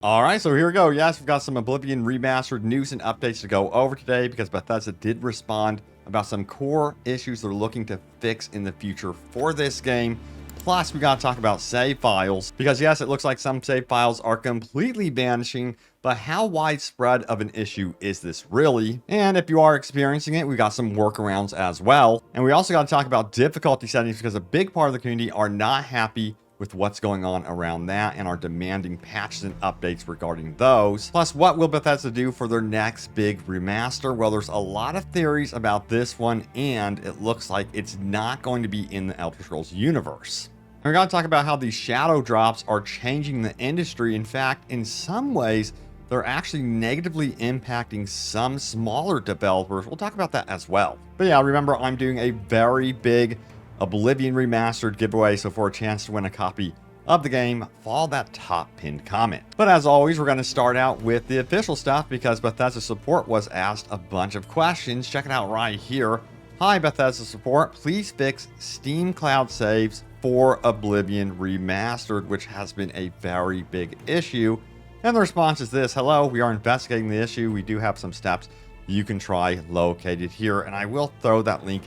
All right, so here we go. Yes, we've got some Oblivion Remastered news and updates to go over today because Bethesda did respond about some core issues they're looking to fix in the future for this game. Plus, we got to talk about save files because, yes, it looks like some save files are completely vanishing, but how widespread of an issue is this really? And if you are experiencing it, we got some workarounds as well. And we also got to talk about difficulty settings because a big part of the community are not happy with what's going on around that and are demanding patches and updates regarding those. Plus, what will Bethesda do for their next big remaster? Well, there's a lot of theories about this one, and it looks like it's not going to be in the Elder Scrolls universe. And we're going to talk about how these shadow drops are changing the industry. In fact, in some ways, they're actually negatively impacting some smaller developers. We'll talk about that as well. But yeah, remember, I'm doing a very big Oblivion Remastered giveaway, so for a chance to win a copy of the game, follow that top pinned comment. But as always, we're going to start out with the official stuff because Bethesda support was asked a bunch of questions. Check it out right here. Hi Bethesda support, please fix Steam Cloud saves for Oblivion Remastered, which has been a very big issue. And the response is this: hello, we are investigating the issue. We do have some steps you can try located here, and I will throw that link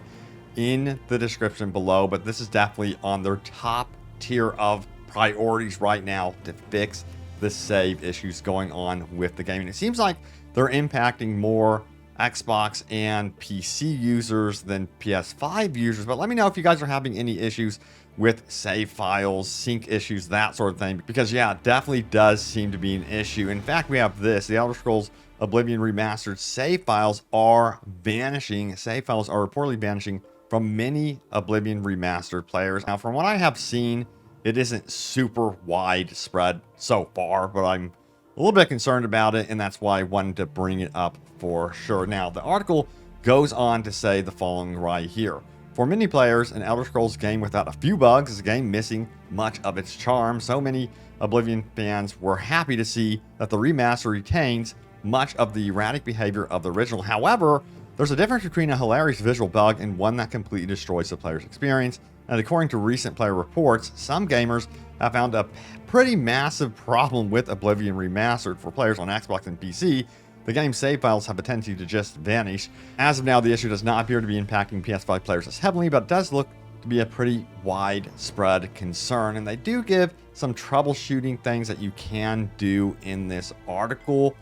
in the description below, but this is definitely on their top tier of priorities right now to fix the save issues going on with the game. And it seems like they're impacting more Xbox and PC users than PS5 users, but let me know if you guys are having any issues with save files, sync issues, that sort of thing, because yeah, it definitely does seem to be an issue. In fact, we have this: the Elder Scrolls Oblivion Remastered save files are vanishing. Save files are reportedly vanishing from many Oblivion Remastered players. Now, from what I have seen, it isn't super widespread so far, but I'm a little bit concerned about it, and that's why I wanted to bring it up for sure. Now, the article goes on to say the following right here: for many players, an Elder Scrolls game without a few bugs is a game missing much of its charm. So many Oblivion fans were happy to see that the remaster retains much of the erratic behavior of the original. However, there's a difference between a hilarious visual bug and one that completely destroys the player's experience. And according to recent player reports, some gamers have found a pretty massive problem with Oblivion Remastered. For players on Xbox and PC, the game's save files have a tendency to just vanish. As of now, the issue does not appear to be impacting PS5 players as heavily, but it does look to be a pretty widespread concern. And they do give some troubleshooting things that you can do in this article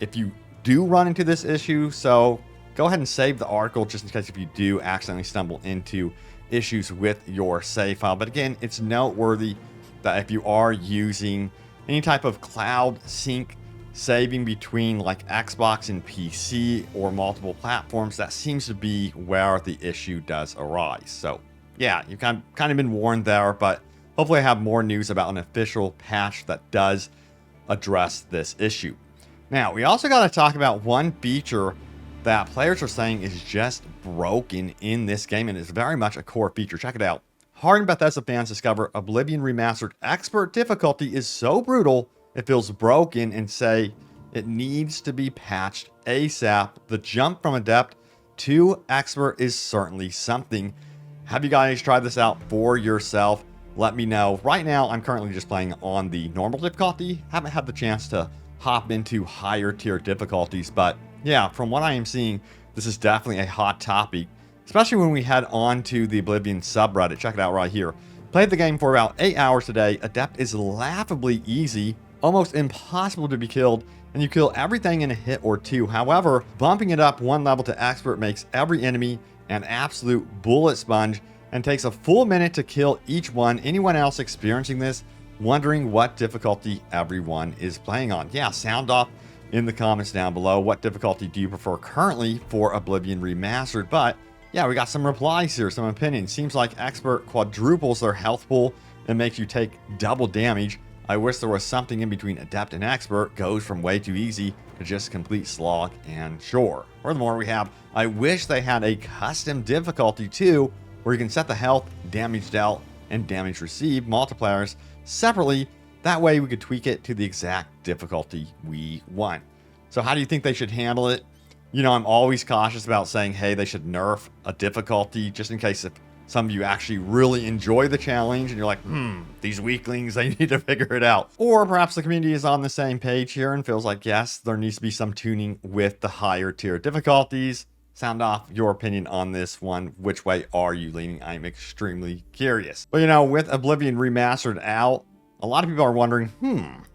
if you do run into this issue. So go ahead and save the article just in case if you do accidentally stumble into issues with your save file. But again, it's noteworthy that if you are using any type of cloud sync saving between like Xbox and PC or multiple platforms, that seems to be where the issue does arise. So yeah, you've kind of been warned there, but hopefully I have more news about an official patch that does address this issue. Now, we also got to talk about one feature that players are saying is just broken in this game, and it's very much a core feature. Check it out. Hardened Bethesda fans discover Oblivion Remastered Expert difficulty is so brutal it feels broken and say it needs to be patched ASAP. The jump from Adept to Expert is certainly something. Have you guys tried this out for yourself? Let me know. Right now, I'm currently just playing on the normal difficulty. Haven't had the chance to hop into higher tier difficulties, but yeah, from what I am seeing, this is definitely a hot topic, especially when we head on to the Oblivion subreddit. Check it out right here. Played the game for about 8 hours today. Adept is laughably easy, almost impossible to be killed, and you kill everything in a hit or two. However, bumping it up one level to Expert makes every enemy an absolute bullet sponge and takes a full minute to kill each one. Anyone else experiencing this? Wondering what difficulty everyone is playing on? Yeah, sound off in the comments down below. What difficulty do you prefer currently for Oblivion Remastered? But yeah, we got some replies here, some opinions. Seems like Expert quadruples their health pool and makes you take double damage. I wish there was something in between Adept and Expert. Goes from way too easy to just complete slog and sure. Furthermore, we have, I wish they had a custom difficulty too, where you can set the health, damage dealt, and damage received multipliers separately. That way we could tweak it to the exact difficulty we want. So how do you think they should handle it? You know, I'm always cautious about saying, hey, they should nerf a difficulty just in case if Some of you actually really enjoy the challenge and you're like, these weaklings, they need to figure it out. Or perhaps the community is on the same page here and feels like, yes, there needs to be some tuning with the higher tier difficulties. Sound off your opinion on this one. Which way are you leaning? I'm extremely curious. But with Oblivion Remastered out, a lot of people are wondering,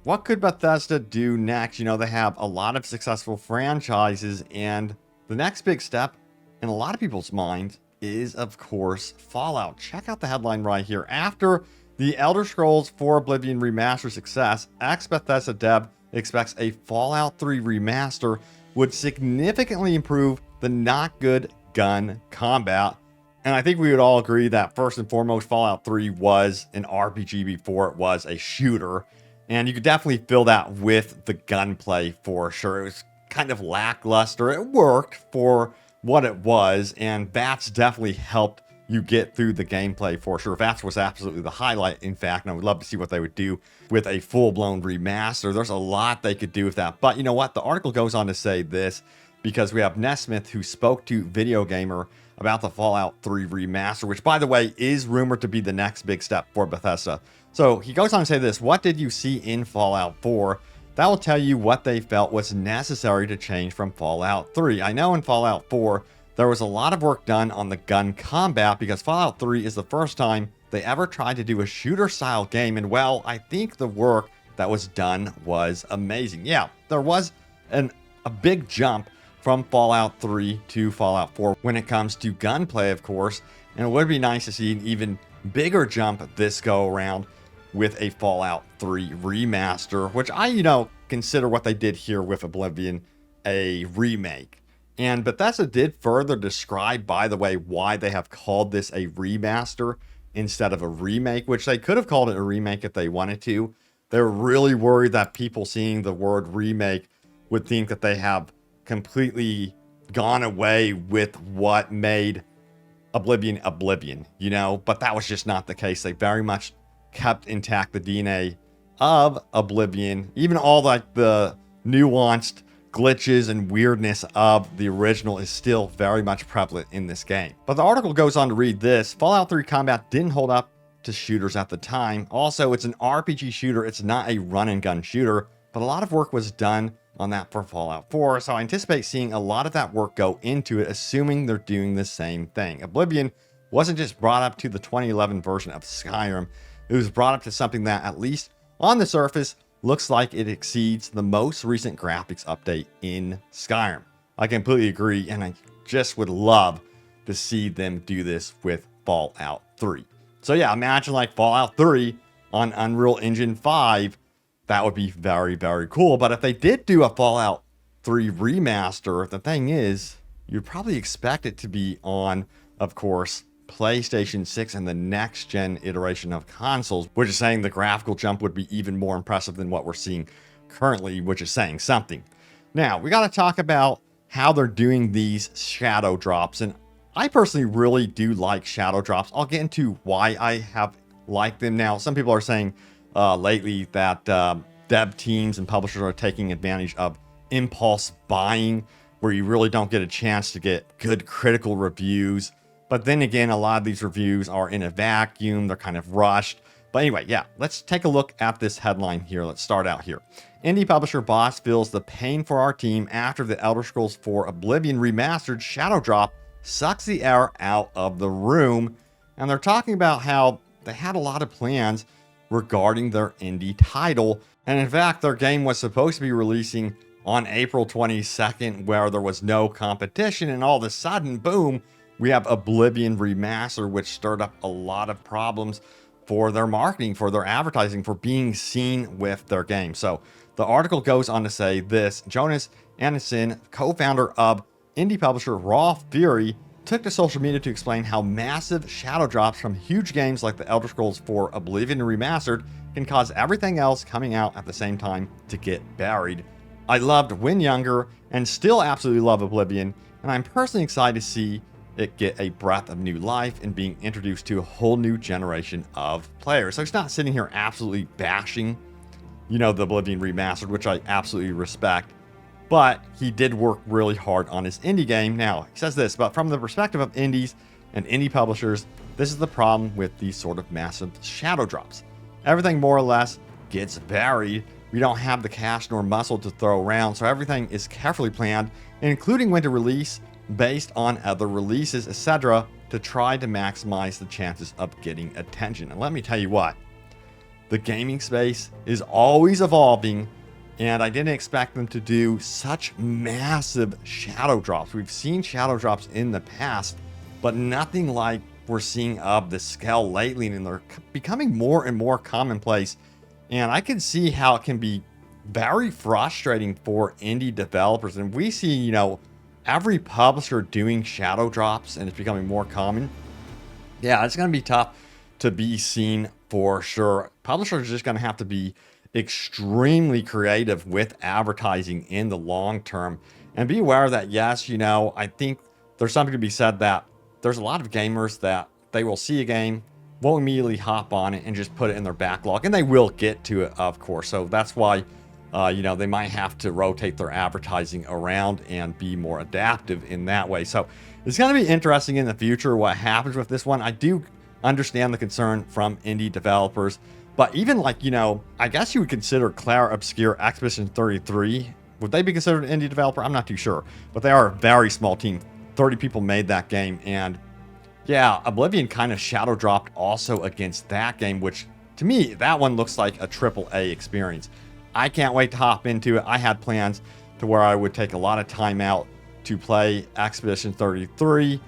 what could Bethesda do next? They have a lot of successful franchises, and the next big step in a lot of people's minds is, of course, Fallout. Check out the headline right here. After the Elder Scrolls 4 Oblivion Remaster success, ex-Bethesda dev expects a Fallout 3 remaster would significantly improve the not good gun combat. And I think we would all agree that first and foremost, Fallout 3 was an RPG before it was a shooter. And you could definitely feel that with the gunplay for sure. It was kind of lackluster. It worked for what it was, and VATS definitely helped you get through the gameplay for sure. VATS was absolutely the highlight, in fact, and I would love to see what they would do with a full-blown remaster. There's a lot they could do with that. But you know what? The article goes on to say this, because we have Nesmith, who spoke to Video Gamer about the Fallout 3 remaster, which, by the way, is rumored to be the next big step for Bethesda. So he goes on to say this: what did you see in Fallout 4? That will tell you what they felt was necessary to change from Fallout 3. I know in Fallout 4, there was a lot of work done on the gun combat, because Fallout 3 is the first time they ever tried to do a shooter-style game, and well, I think the work that was done was amazing. Yeah, there was a big jump from Fallout 3 to Fallout 4 when it comes to gunplay, of course, and it would be nice to see an even bigger jump this go around with a Fallout 3 remaster, which I, consider what they did here with Oblivion a remake. And Bethesda did further describe, by the way, why they have called this a remaster instead of a remake, which they could have called it a remake if they wanted to. They're really worried that people seeing the word remake would think that they have completely gone away with what made Oblivion, but that was just not the case. They very much kept intact the DNA of Oblivion. Even all the nuanced glitches and weirdness of the original is still very much prevalent in this game. But the article goes on to read this: Fallout 3 combat didn't hold up to shooters at the time. Also, it's an RPG shooter. It's not a run and gun shooter, but a lot of work was done on that for Fallout 4. So I anticipate seeing a lot of that work go into it, assuming they're doing the same thing. Oblivion wasn't just brought up to the 2011 version of Skyrim. It was brought up to something that, at least on the surface, looks like it exceeds the most recent graphics update in Skyrim. I completely agree, and I just would love to see them do this with Fallout 3. So yeah, imagine like Fallout 3 on Unreal Engine 5. That would be very, very cool. But if they did do a Fallout 3 remaster, the thing is, you'd probably expect it to be on, of course, PlayStation 6 and the next gen iteration of consoles, which is saying the graphical jump would be even more impressive than what we're seeing currently, which is saying something. Now, we got to talk about how they're doing these shadow drops, and I personally really do like shadow drops. I'll get into why I have liked them. Now, some people are saying lately that dev teams and publishers are taking advantage of impulse buying, where you really don't get a chance to get good critical reviews. But then again, a lot of these reviews are in a vacuum. They're kind of rushed. But anyway, yeah, let's take a look at this headline here. Let's start out here. Indie publisher Boss feels the pain for our team after the Elder Scrolls 4 Oblivion Remastered shadow drop sucks the air out of the room. And they're talking about how they had a lot of plans regarding their indie title. And in fact, their game was supposed to be releasing on April 22nd, where there was no competition. And all of a sudden, boom, we have Oblivion Remastered, which stirred up a lot of problems for their marketing, for their advertising, for being seen with their game. So the article goes on to say this: Jonas Anderson, co-founder of indie publisher Raw Fury, took to social media to explain how massive shadow drops from huge games like the Elder Scrolls 4 Oblivion Remastered can cause everything else coming out at the same time to get buried. I loved when younger and still absolutely love Oblivion, and I'm personally excited to see it get a breath of new life and being introduced to a whole new generation of players. So he's not sitting here absolutely bashing, the Oblivion Remastered, which I absolutely respect, but he did work really hard on his indie game. Now, he says this: but from the perspective of indies and indie publishers, this is the problem with these sort of massive shadow drops. Everything more or less gets buried. We don't have the cash nor muscle to throw around, so everything is carefully planned, including when to release based on other releases, etc., to try to maximize the chances of getting attention. And let me tell you what, the gaming space is always evolving, and I didn't expect them to do such massive shadow drops. We've seen shadow drops in the past, but nothing like we're seeing of the scale lately, and they're becoming more and more commonplace. And I can see how it can be very frustrating for indie developers. And we see, you know, every publisher doing shadow drops, and it's becoming more common. Yeah, it's going to be tough to be seen for sure. Publishers are just going to have to be extremely creative with advertising in the long term, and be aware that, yes, you know, I think there's something to be said that there's a lot of gamers that they will see a game, won't immediately hop on it and just put it in their backlog, and they will get to it, of course. So that's why you know, they might have to rotate their advertising around and be more adaptive in that way. So it's going to be interesting in the future what happens with this one. I do understand the concern from indie developers, but even like, you know, I guess you would consider Claire Obscure Expedition 33. Would they be considered an indie developer? I'm not too sure, but they are a very small team. 30 people made that game, and yeah, Oblivion kind of shadow dropped also against that game, which to me, that one looks like a AAA experience. I can't wait to hop into it. I had plans to where I would take a lot of time out to play Expedition 33,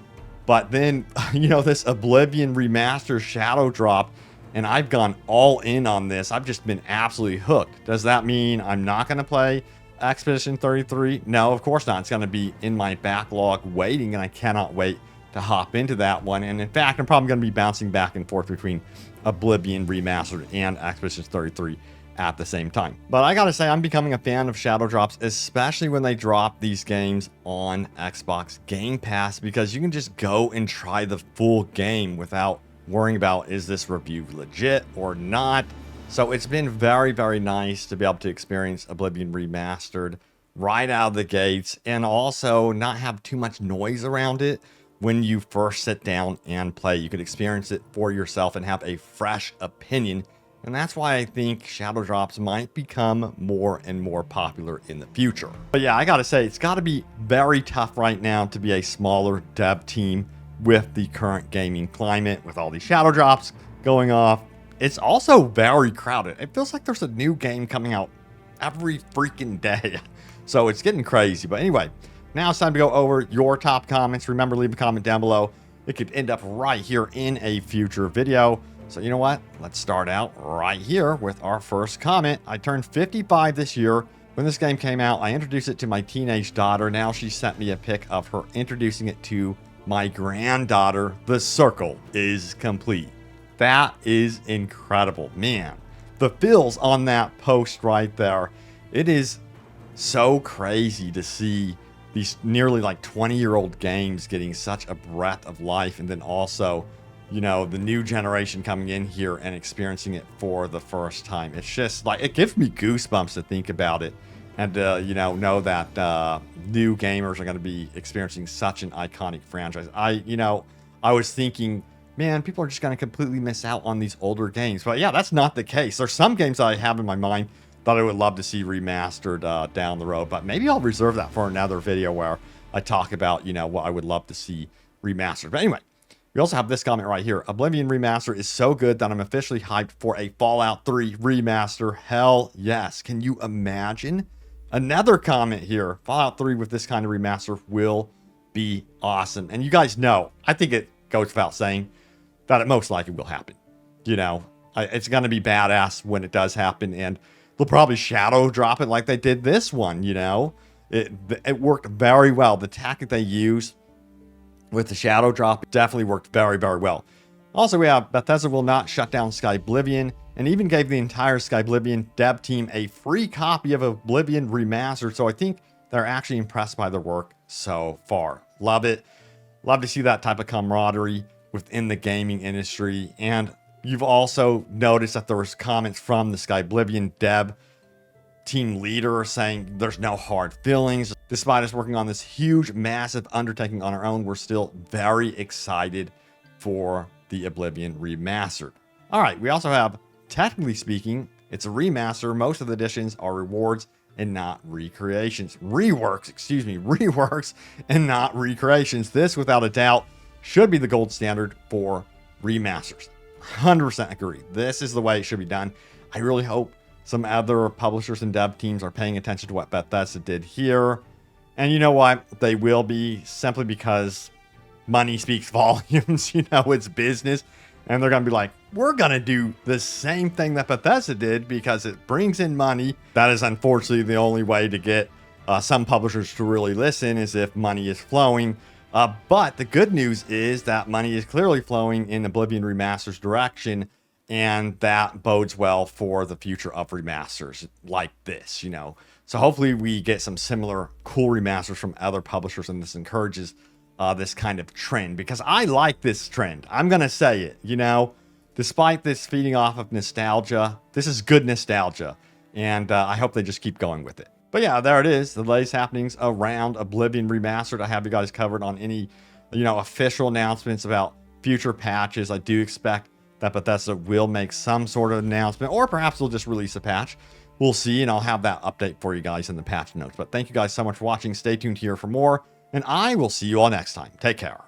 but then, you know, this Oblivion Remastered shadow drop, and I've gone all in on this. I've just been absolutely hooked. Does that mean I'm not going to play Expedition 33? No, of course not. It's going to be in my backlog waiting, and I cannot wait to hop into that one. And in fact, I'm probably going to be bouncing back and forth between Oblivion Remastered and Expedition 33 at the same time. But I gotta say, I'm becoming a fan of shadow drops, especially when they drop these games on Xbox Game Pass, because you can just go and try the full game without worrying about, is this review legit or not? So it's been very, very nice to be able to experience Oblivion Remastered right out of the gates, and also not have too much noise around it when you first sit down and play. You could experience it for yourself and have a fresh opinion. And that's why I think shadow drops might become more and more popular in the future. But yeah, I gotta say, it's gotta be very tough right now to be a smaller dev team with the current gaming climate, with all these shadow drops going off. It's also very crowded. It feels like there's a new game coming out every freaking day. So it's getting crazy. But anyway, now it's time to go over your top comments. Remember, leave a comment down below. It could end up right here in a future video. So you know what? Let's start out right here with our first comment. I turned 55 this year. When this game came out, I introduced it to my teenage daughter. Now she sent me a pic of her introducing it to my granddaughter. The circle is complete. That is incredible, man. The feels on that post right there. It is so crazy to see these nearly like 20-year-old games getting such a breath of life, and then also, you know, the new generation coming in here and experiencing it for the first time. It's just like, it gives me goosebumps to think about it, and you know that new gamers are going to be experiencing such an iconic franchise. I was thinking, man, people are just going to completely miss out on these older games. But yeah, that's not the case. There's some games I have in my mind that I would love to see remastered down the road, but maybe I'll reserve that for another video where I talk about, you know, what I would love to see remastered. But anyway, we also have this comment right here. Oblivion Remaster is so good that I'm officially hyped for a Fallout 3 remaster. Hell yes. Can you imagine? Another comment here. Fallout 3 with this kind of remaster will be awesome. And you guys know, I think it goes without saying that it most likely will happen. You know, it's going to be badass when it does happen, and they'll probably shadow drop it like they did this one, you know. It worked very well. The tactic they used with the shadow drop definitely worked very, very well. Also, we have Bethesda will not shut down Skyblivion, and even gave the entire Skyblivion dev team a free copy of Oblivion Remastered. So I think they're actually impressed by their work so far. Love it. Love to see that type of camaraderie within the gaming industry. And you've also noticed that there was comments from the Skyblivion dev team leader saying there's no hard feelings. Despite us working on this huge, massive undertaking on our own, we're still very excited for the Oblivion Remastered. All right, we also have, technically speaking, it's a remaster. Most of the additions are rewards and not recreations. Reworks and not recreations. This, without a doubt, should be the gold standard for remasters. 100% agree. This is the way it should be done. I really hope some other publishers and dev teams are paying attention to what Bethesda did here. And you know what? They will be, simply because money speaks volumes. It's business. And they're going to be like, we're going to do the same thing that Bethesda did because it brings in money. That is unfortunately the only way to get some publishers to really listen, is if money is flowing. But the good news is that money is clearly flowing in Oblivion Remaster's direction, and that bodes well for the future of remasters like this, So hopefully we get some similar cool remasters from other publishers, and this encourages this kind of trend, because I like this trend. I'm going to say it, despite this feeding off of nostalgia, this is good nostalgia, and I hope they just keep going with it. But yeah, there it is, the latest happenings around Oblivion Remastered. I have you guys covered on any, official announcements about future patches. I do expect that Bethesda will make some sort of announcement, or perhaps they'll just release a patch. We'll see, and I'll have that update for you guys in the patch notes. But thank you guys so much for watching. Stay tuned here for more, and I will see you all next time. Take care.